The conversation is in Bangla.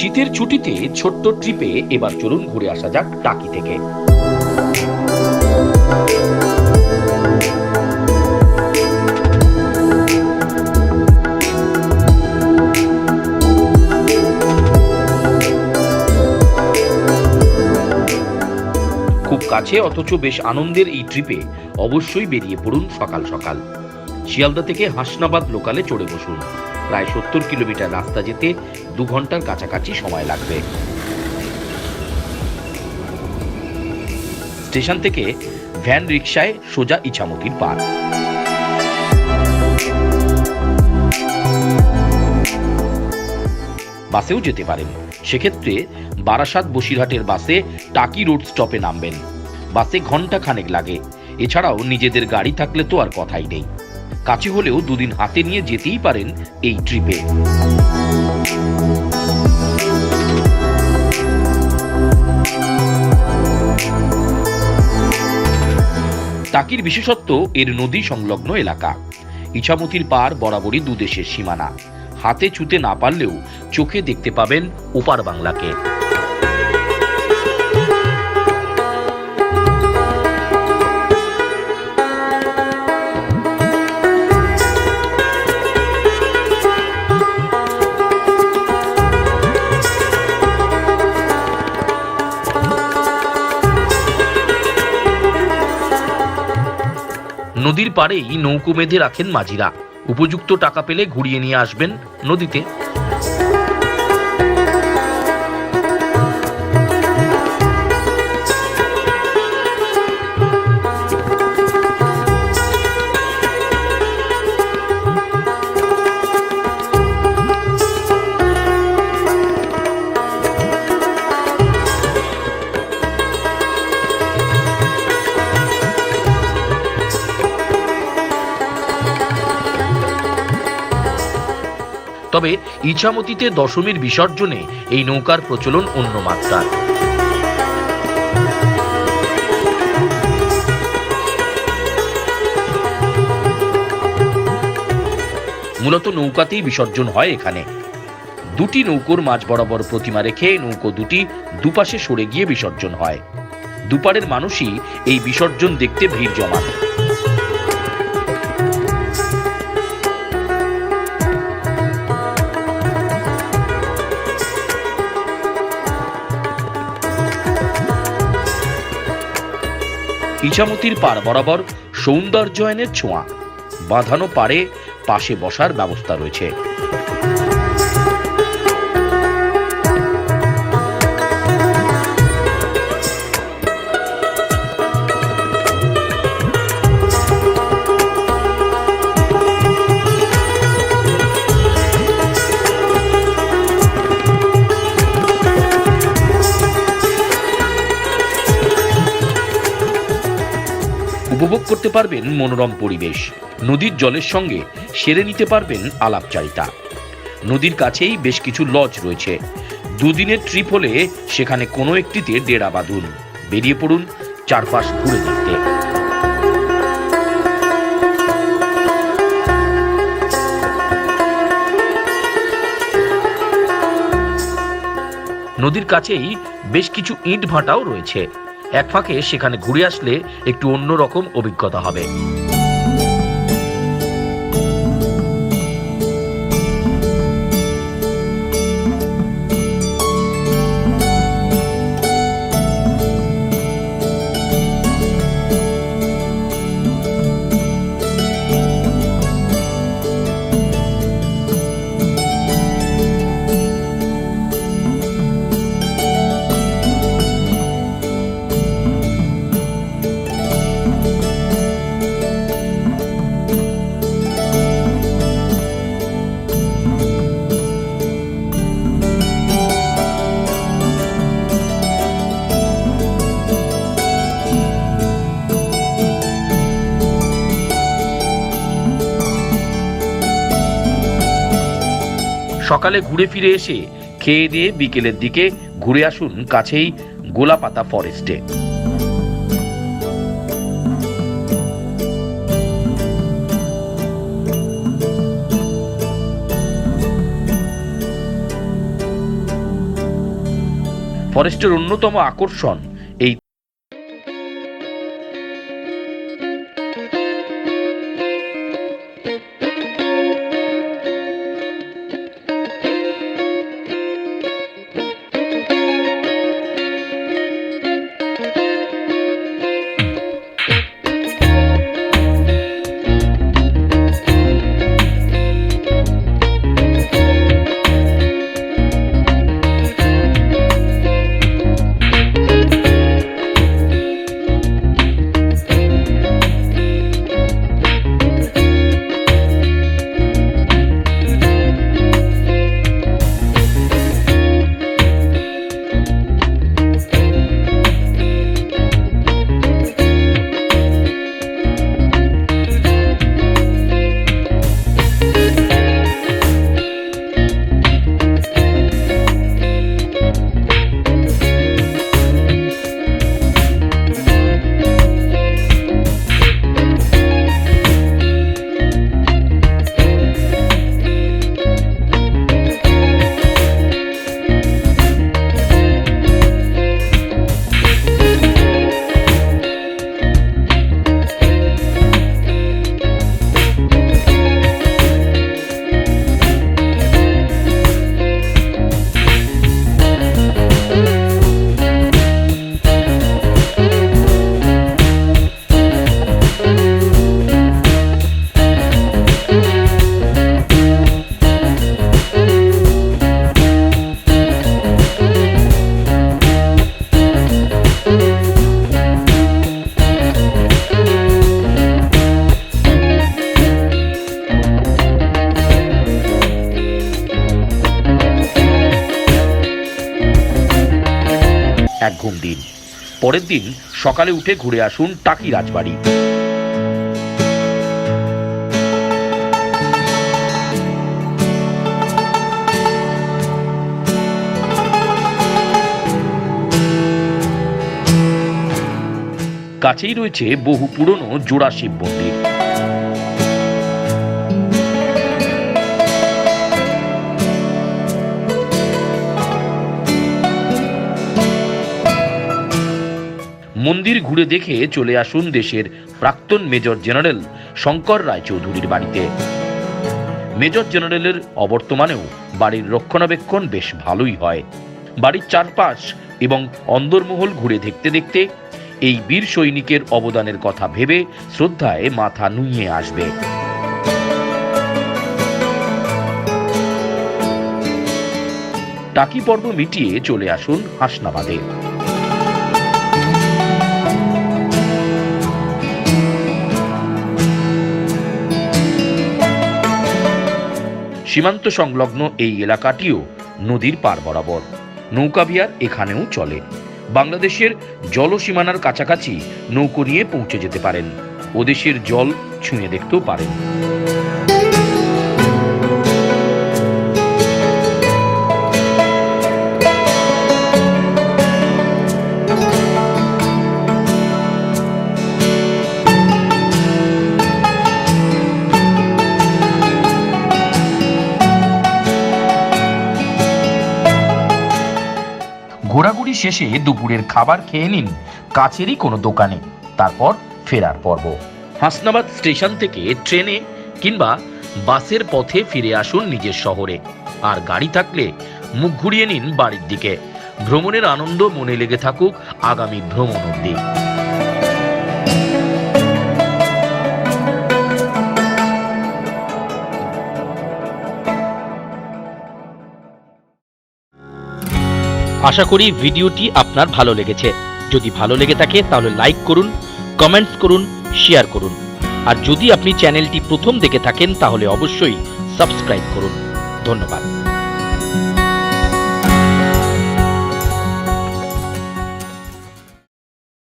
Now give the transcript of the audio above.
শীতের ছুটিতে ছোট্ট ট্রিপে এবার চলুন ঘুরে আসা যাক টাকি থেকে। খুব কাছে অথচ বেশ আনন্দের এই ট্রিপে অবশ্যই বেরিয়ে পড়ুন সকাল সকাল। শিয়ালদা থেকে হাসনাবাদ লোকালে চড়ে বসুন। প্রায় 70 কিলোমিটার রাস্তা যেতে 2 ঘন্টার কাছাকাছি সময় লাগবে। স্টেশন থেকে ভ্যান রিকশায় সোজা ইছামতির পার। বাসেও যেতে পারেন, সেক্ষেত্রে বারাসাত বসিরহাটের বাসে টাকি রোড স্টপে নামবেন। বাসে ঘন্টা খানেক লাগে। এছাড়াও নিজেদের গাড়ি থাকলে তো আর কথাই নেই। কাছে হলেও 2 দিন হাতে নিয়ে যেতেই পারেন এই ট্রিপে। টাকির বিশেষত্ব এর নদী সংলগ্ন এলাকা। ইছামতির পার বরাবরই 2 দেশের সীমানা। হাতে ছুঁতে না পারলেও চোখে দেখতে পাবেন ওপার বাংলাকে। নদীর পাড়েই নৌকো বেঁধে রাখেন মাঝিরা। উপযুক্ত টাকা পেলে ঘুরিয়ে নিয়ে আসবেন নদীতে। তবে ইছামতিতে দশমীর বিসর্জনে এই নৌকার প্রচলন অন্য মাত্রার। মূলত নৌকাতেই বিসর্জন হয় এখানে। 2টি নৌকোর মাঝ বরাবর প্রতিমা রেখে নৌকো 2টি দুপাশে সরে গিয়ে বিসর্জন হয়। দুপারের মানুষই এই বিসর্জন দেখতে ভিড় জমান। ইছামতির পার বরাবর সৌন্দর্যায়নের ছোঁয়া। বাঁধানো পাড়ে পাশে বসার ব্যবস্থা রয়েছে। উপভোগ করতে পারবেন মনোরম পরিবেশ। নদীর জলের সঙ্গে সেরে নিতে পারবেন আলাপচারিতা। নদীর কাছেই বেশ কিছু লজ রয়েছে। 2 দিনের ট্রিপ হলে সেখানে কোনো একটিতে ডেরা বাঁধুন। বেরিয়ে পড়ুন চারপাশ ঘুরে দেখতে। নদীর কাছেই বেশ কিছু ইট ভাটাও রয়েছে। এক ফাঁকে সেখানে ঘুরে আসলে একটু অন্যরকম অভিজ্ঞতা হবে। সকালে ঘুরে ফিরে এসে খেয়ে দিয়ে বিকেলের দিকে ঘুরে আসুন কাছেই গোলাপাতা ফরেস্টে। ফরেস্টের অন্যতম আকর্ষণ এই এক ঘুম দিন, পরের দিন সকালে উঠে ঘুরে আসুন টাকি রাজবাড়ি। কাছেই রয়েছে বহু পুরনো জোড়া শিব মন্দির। মন্দির ঘুরে দেখে চলে আসুন দেশের প্রাক্তন মেজর জেনারেল শঙ্কর রায়চৌধুরীর বাড়িতে। মেজর জেনারেলের অবর্তমানেও বাড়ির রক্ষণাবেক্ষণ বেশ ভালোই হয়। বাড়ির চারপাশ এবং অন্দরমহল ঘুরে দেখতে দেখতে এই বীর সৈনিকের অবদানের কথা ভেবে শ্রদ্ধায় মাথা নুইয়ে আসবে। টাকি পর্ব মিটিয়ে চলে আসুন হাসনাবাদে। সীমান্ত সংলগ্ন এই এলাকাটিও নদীর পার বরাবর। নৌকা বিহার এখানেও চলে। বাংলাদেশের জলসীমানার কাছাকাছি নৌকো নিয়ে পৌঁছে যেতে পারেন, ওদেশের জল ছুঁয়ে দেখতেও পারেন। ঘোরাঘুরি শেষে দুপুরের খাবার খেয়ে নিন কাছেরই কোনো দোকানে, তারপর ফেরার পর্ব। হাসনাবাদ স্টেশন থেকে ট্রেনে কিংবা বাসের পথে ফিরে আসুন নিজের শহরে। আর গাড়ি থাকলে মুখ ঘুরিয়ে নিন বাড়ির দিকে। ভ্রমণের আনন্দ মনে লেগে থাকুক আগামী ভ্রমণ অবধি। আশা করি ভিডিওটি আপনার ভালো লেগেছে। যদি ভালো লেগে থাকে তাহলে লাইক করুন, কমেন্টস করুন, শেয়ার করুন। আর যদি আপনি চ্যানেলটি প্রথম দেখে থাকেন তাহলে অবশ্যই সাবস্ক্রাইব করুন। ধন্যবাদ।